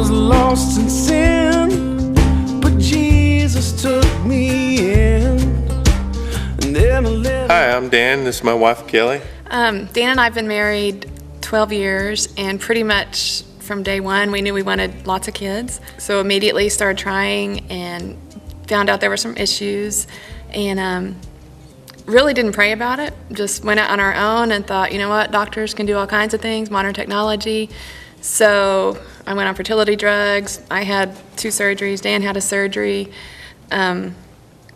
was lost in sin, but Jesus took me in. And then I lived. Hi, I'm Dan. This is my wife, Kelli. Dan and I have been married 12 years, and pretty much from day one, we knew we wanted lots of kids. So immediately started trying and found out there were some issues, and really didn't pray about it. Just went out on our own and thought, you know what, doctors can do all kinds of things, modern technology. So I went on fertility drugs. I had 2 surgeries. Dan had a surgery.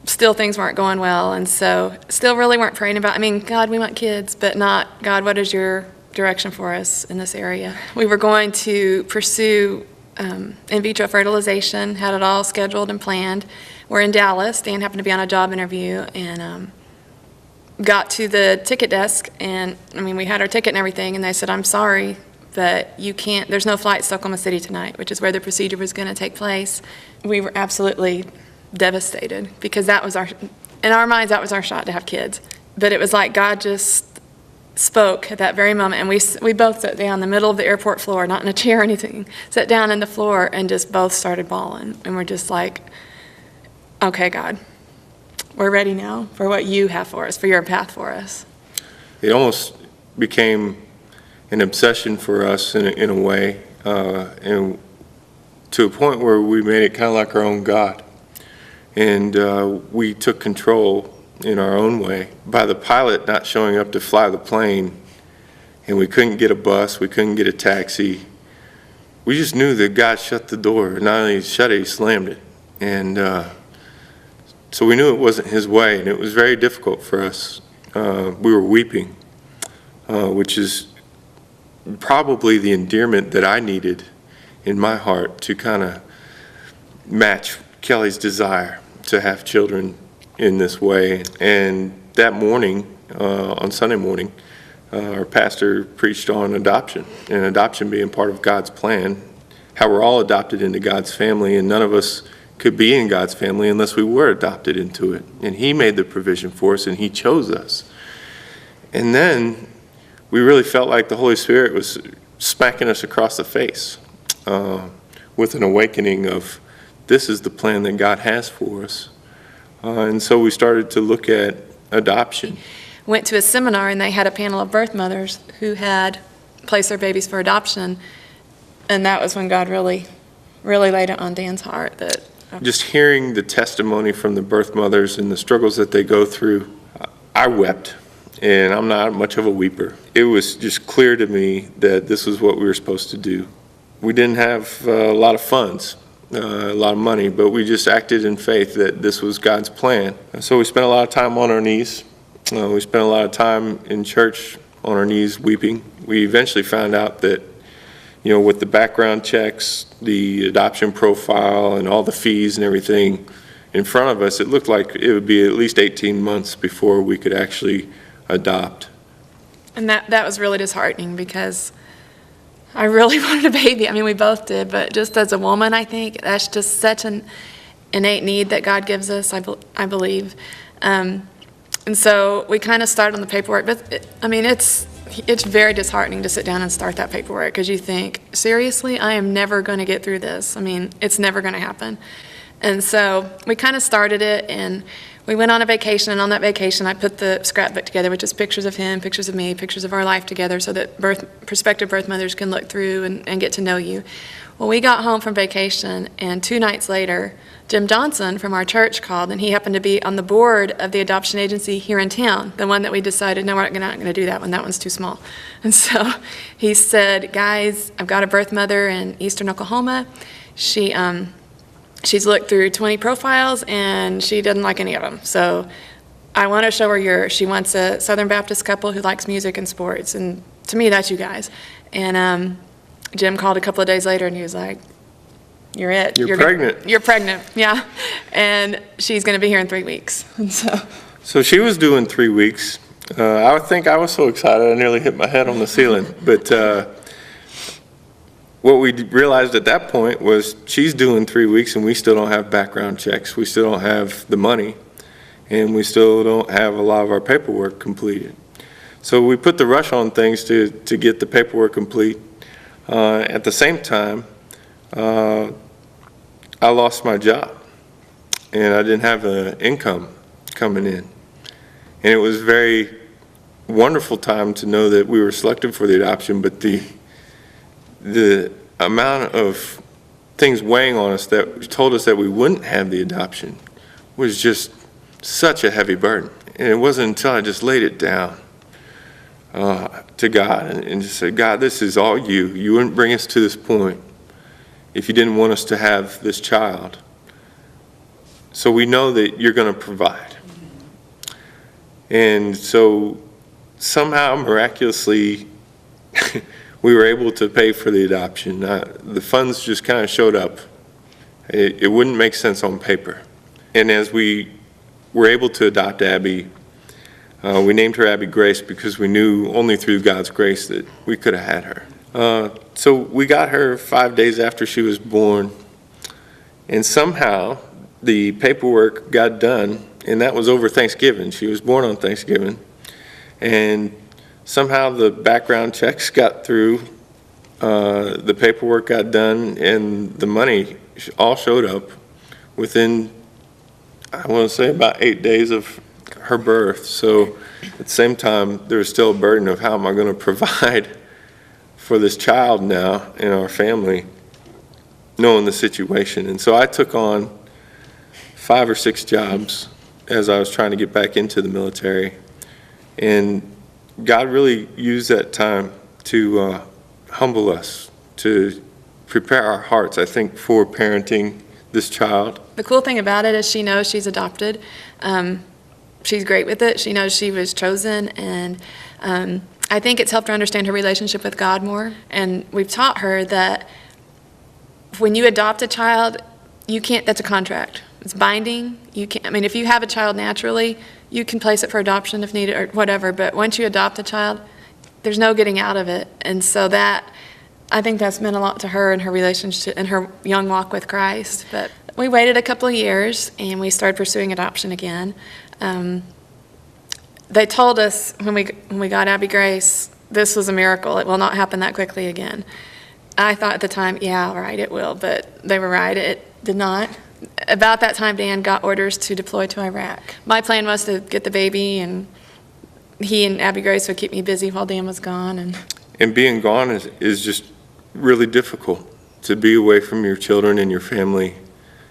Still things weren't going well, and so still really weren't praying about, God, we want kids, but not, God, what is your direction for us in this area? We were going to pursue in vitro fertilization, had it all scheduled and planned. We're in Dallas. Dan happened to be on a job interview, and got to the ticket desk, and we had our ticket and everything, and they said, I'm sorry, but you can't, there's no flights to Oklahoma City tonight, which is where the procedure was going to take place. We were absolutely devastated, because that was in our minds, that was our shot to have kids. But it was like God just spoke at that very moment, and we both sat down in the middle of the airport floor, not in a chair or anything, sat down in the floor and just both started bawling, and we're just like, okay, God, we're ready now for what you have for us, for your path for us. It almost became an obsession for us in a way, and to a point where we made it kind of like our own God. And we took control in our own way. By the pilot not showing up to fly the plane, and we couldn't get a bus, we couldn't get a taxi, we just knew that God shut the door. Not only shut it, he slammed it. And so we knew it wasn't his way, and it was very difficult for us. We were weeping, which is probably the endearment that I needed in my heart to kind of match Kelli's desire to have children in this way. And that morning, on Sunday morning, our pastor preached on adoption, and adoption being part of God's plan, how we're all adopted into God's family, and none of us could be in God's family unless we were adopted into it. And he made the provision for us, and he chose us. And then we really felt like the Holy Spirit was smacking us across the face with an awakening of, this is the plan that God has for us. And so we started to look at adoption. Went to a seminar, and they had a panel of birth mothers who had placed their babies for adoption, and that was when God really laid it on Dan's heart. That just hearing the testimony from the birth mothers and the struggles that they go through, I wept, and I'm not much of a weeper. It was just clear to me that this was what we were supposed to do. We didn't have a lot of funds, a lot of money, but we just acted in faith that this was God's plan. And so we spent a lot of time on our knees. We spent a lot of time in church on our knees weeping. We eventually found out that, with the background checks, the adoption profile, and all the fees and everything in front of us, it looked like it would be at least 18 months before we could actually adopt. And that was really disheartening, because I really wanted a baby. We both did, but just as a woman, I think that's just such an innate need that God gives us, I believe. And so we kind of started on the paperwork, but it's very disheartening to sit down and start that paperwork, because you think, seriously, I am never going to get through this. It's never going to happen. And so we kind of started it, and we went on a vacation, and on that vacation I put the scrapbook together, which is pictures of him, pictures of me, pictures of our life together, so that prospective birth mothers can look through and get to know you. Well, we got home from vacation, and 2 nights later, Jim Johnson from our church called, and he happened to be on the board of the adoption agency here in town, the one that we decided, no, we're not going to do that one. That one's too small. And so he said, guys, I've got a birth mother in eastern Oklahoma. She's looked through 20 profiles, and she doesn't like any of them. So I want to show her yours. She wants a Southern Baptist couple who likes music and sports, and to me, that's you guys. And Jim called a couple of days later, and he was like, you're it. You're pregnant. You're pregnant, yeah. And she's going to be here in 3 weeks. And so she was doing 3 weeks. I think I was so excited I nearly hit my head on the ceiling. But what we realized at that point was she's doing 3 weeks, and we still don't have background checks. We still don't have the money, and we still don't have a lot of our paperwork completed. So we put the rush on things to get the paperwork complete. At the same time, I lost my job, and I didn't have an income coming in. And it was a very wonderful time to know that we were selected for the adoption, but the amount of things weighing on us that told us that we wouldn't have the adoption was just such a heavy burden. And it wasn't until I just laid it down to God and just said, God, this is all you. You wouldn't bring us to this point if you didn't want us to have this child. So we know that you're going to provide. And so somehow, miraculously, we were able to pay for the adoption. The funds just kind of showed up. It wouldn't make sense on paper. And as we were able to adopt Abby, we named her Abby Grace because we knew only through God's grace that we could have had her. So we got her 5 days after she was born, and somehow the paperwork got done, and that was over Thanksgiving. She was born on Thanksgiving, and somehow the background checks got through, the paperwork got done, and the money all showed up within, I want to say, about 8 days of her birth. So at the same time, there was still a burden of how am I going to provide for this child now in our family, knowing the situation. And so I took on 5 or 6 jobs as I was trying to get back into the military. And God really used that time to humble us, to prepare our hearts, I think, for parenting this child. The cool thing about it is she knows she's adopted. She's great with it. She knows she was chosen, and I think it's helped her understand her relationship with God more. And we've taught her that when you adopt a child, you can't, that's a contract. It's binding. You can't, I mean, if you have a child naturally, you can place it for adoption if needed or whatever, but once you adopt a child, there's no getting out of it. And so that, I think that's meant a lot to her and her relationship and her young walk with Christ. But we waited a couple of years and we started pursuing adoption again. They told us when we got Abby Grace, this was a miracle. It will not happen that quickly again. I thought at the time, yeah, right, it will, but they were right. It did not. About that time, Dan got orders to deploy to Iraq. My plan was to get the baby, and he and Abby Grace would keep me busy while Dan was gone. And being gone is just really difficult, to be away from your children and your family,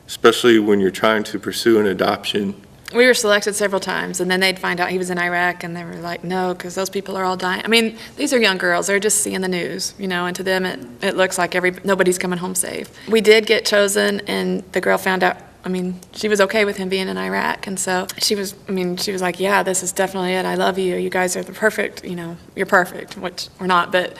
especially when you're trying to pursue an adoption. We were selected several times, and then they'd find out he was in Iraq, and they were like, no, because those people are all dying. I mean, these are young girls. They're just seeing the news, you know, and to them it looks like nobody's coming home safe. We did get chosen, and the girl found out, I mean, she was okay with him being in Iraq, and so she was like, yeah, this is definitely it. I love you. You guys are the perfect, you know, you're perfect, which we're not, but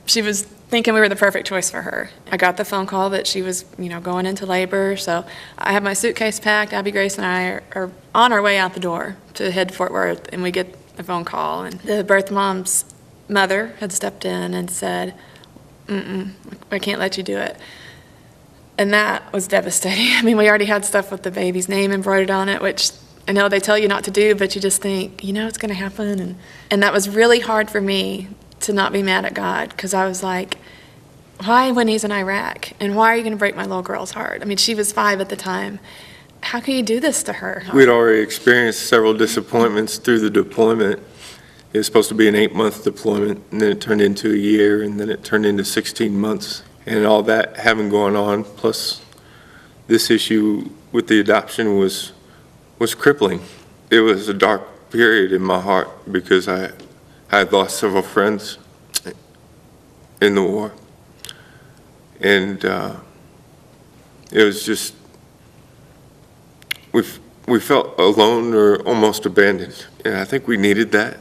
she was thinking we were the perfect choice for her. I got the phone call that she was, you know, going into labor, so I have my suitcase packed. Abby Grace and I are on our way out the door to head to Fort Worth, and we get a phone call, and the birth mom's mother had stepped in and said, I can't let you do it. And that was devastating. I mean, we already had stuff with the baby's name embroidered on it, which I know they tell you not to do, but you just think, you know, it's going to happen. And that was really hard for me to not be mad at God, because I was like, why when he's in Iraq? And why are you going to break my little girl's heart? I mean, she was 5 at the time. How can you do this to her? We'd already experienced several disappointments through the deployment. It was supposed to be an 8-month deployment, and then it turned into a year, and then it turned into 16 months. And all that having going on, plus this issue with the adoption was crippling. It was a dark period in my heart because I had lost several friends in the war. And it was just, we felt alone or almost abandoned. And I think we needed that.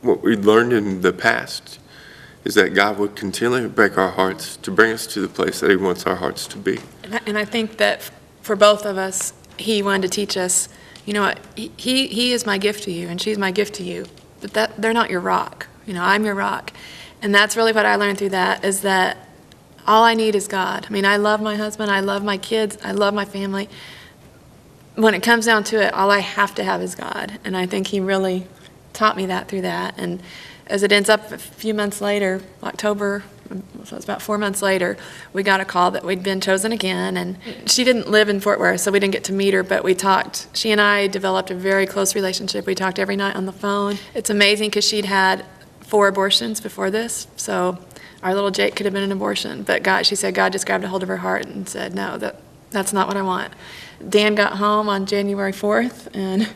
What we learned in the past is that God would continually break our hearts to bring us to the place that he wants our hearts to be. And I think that for both of us, he wanted to teach us, you know what, he is my gift to you, and she's my gift to you, but they're not your rock. You know, I'm your rock. And that's really what I learned through that, is that all I need is God. I mean, I love my husband, I love my kids, I love my family. When it comes down to it, all I have to have is God. And I think he really taught me that through that. And as it ends up a few months later, October so it was about 4 months later, we got a call that we'd been chosen again. And she didn't live in Fort Worth, so we didn't get to meet her, but we talked. She and I developed a very close relationship. We talked every night on the phone. It's amazing because she'd had 4 abortions before this, so our little Jake could have been an abortion. But she said God just grabbed a hold of her heart and said, no, that's not what I want. Dan got home on January 4th and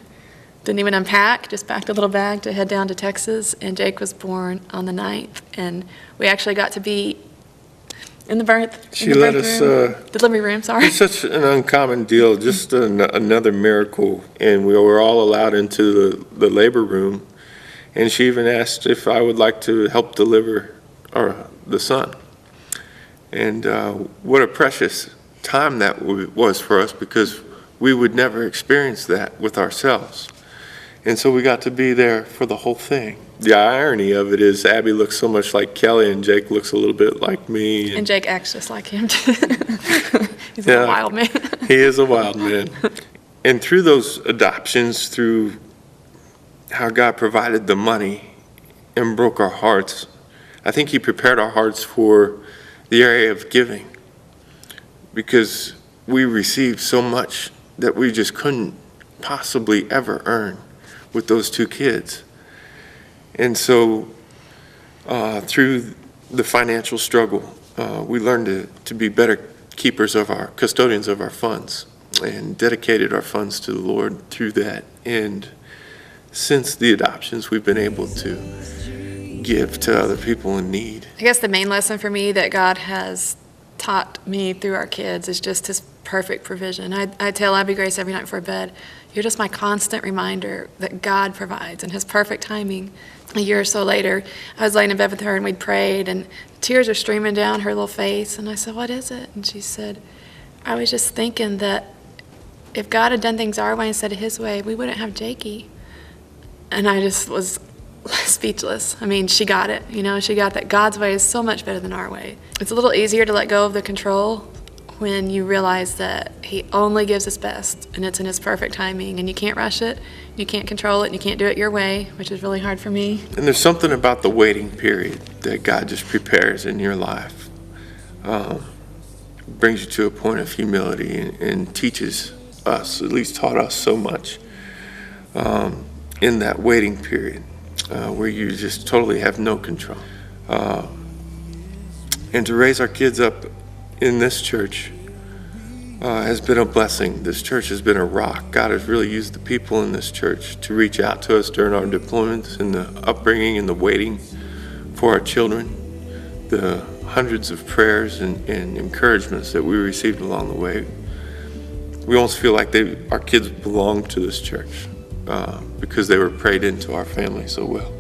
didn't even unpack, just packed a little bag to head down to Texas, and Jake was born on the 9th. And we actually got to be in the delivery room, sorry. It's such an uncommon deal, just another miracle. And we were all allowed into the labor room, and she even asked if I would like to help deliver the son. And what a precious time that was for us, because we would never experience that with ourselves. And so we got to be there for the whole thing. The irony of it is Abby looks so much like Kelli, and Jake looks a little bit like me. And Jake acts just like him. He's a wild man. He is a wild man. And through those adoptions, through how God provided the money and broke our hearts, I think he prepared our hearts for the area of giving, because we received so much that we just couldn't possibly ever earn with those 2 kids. And so through the financial struggle, we learned to be better custodians of our funds, and dedicated our funds to the Lord through that. And since the adoptions, we've been able to give to other people in need. I guess the main lesson for me that God has taught me through our kids is just his perfect provision. I tell Abby Grace every night before bed, you're just my constant reminder that God provides and his perfect timing. A year or so later, I was laying in bed with her and we'd prayed, and tears are streaming down her little face. And I said, what is it? And she said, I was just thinking that if God had done things our way instead of his way, we wouldn't have Jakey. And I just was speechless. I mean, she got it. She got that God's way is so much better than our way. It's a little easier to let go of the control when you realize that he only gives his best, and it's in his perfect timing, and you can't rush it, you can't control it, and you can't do it your way, which is really hard for me. And there's something about the waiting period that God just prepares in your life. Brings you to a point of humility and teaches us, at least taught us so much in that waiting period where you just totally have no control. And to raise our kids up in this church has been a blessing. This church has been a rock. God has really used the people in this church to reach out to us during our deployments and the upbringing and the waiting for our children, the hundreds of prayers and encouragements that we received along the way. We almost feel like our kids belong to this church because they were prayed into our family so well.